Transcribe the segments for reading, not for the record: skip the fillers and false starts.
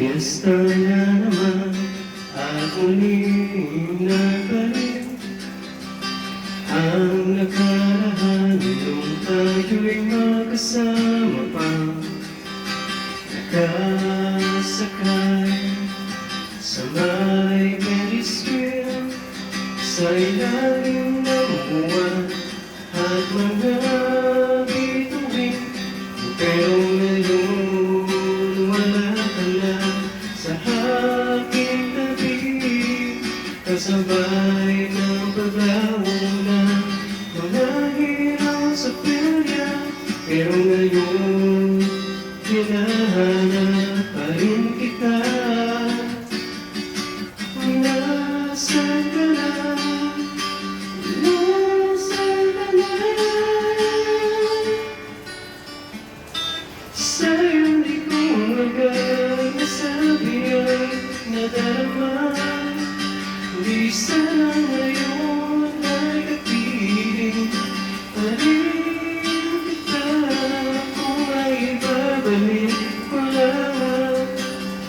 Piyesta na naman at muling nagbalik ang nakaraan nung tayo'y magkasama pa. Nakasakay sa may Ferris wheel sa ilalim ng buwan at mga bituin. Pero ngayon wala ka na sa aking tabi, kasabay ng paglaho na mga hiraw sa pilya. Pero ngayon hinahanap pa rin kita. Nasaan ka na? Nasaan ka na? Sa'yo di ko agad nasabi ang nadarama. Di sana ngayon ay kapiling pa rin kita. Kung ay babalik ko lang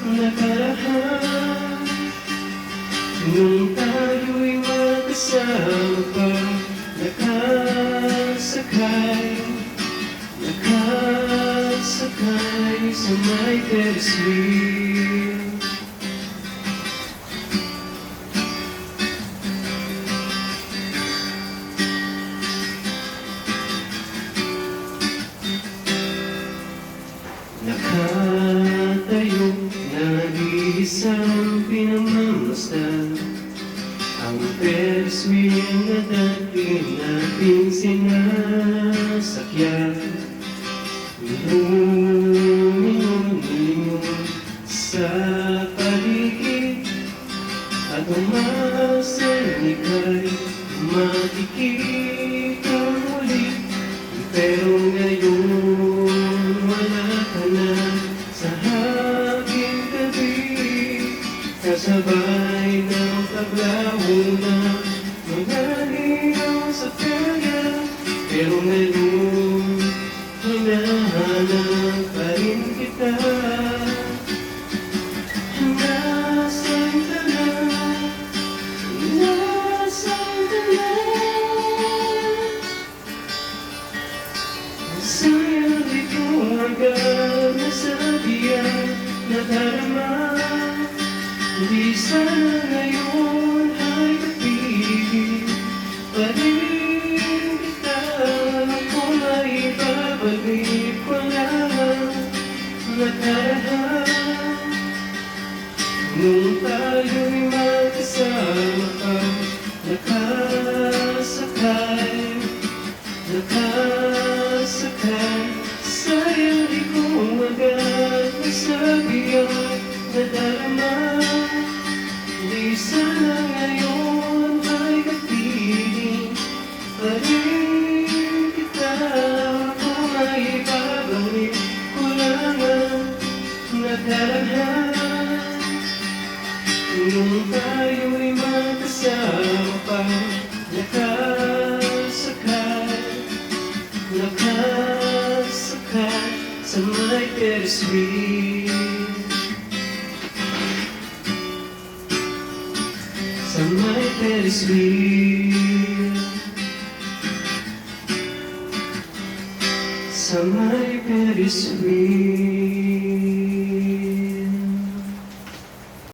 ang nakaraan nung tayo'y magkasama pa. Nakasakay sa may Ferris wheel. Nakatayo, nag-iisang pinamamasdan ang Ferris wheel na dati nating sinasakyan. Lumingon sa paligid at umasang ika'y makikita muli. Pero ngayon wala ka na sa aking tabi, kasabay ng paglaho na mga hiraw sa kaya. Pero ngayon hinahanap pa rin kita. Nasaan ka na? Nasaan ka na? Sayang di ko agad nasabi ang nadarama. Di sana ngayon ay kapiling pa rin kita. Kung ay babalik ko lang nakaraan nung tayo'y magkasama pa. Nakasakay, sayang di ko agad nasabi ang nadarama. Di sana ngayon ay kapiling pa rin kita. Kung ay babalik ko lang ang nakaraan nung tayo'y magkasama pa. Nakasakay sa may Ferris wheel. Sa may Ferris wheel. Sa may Ferris wheel.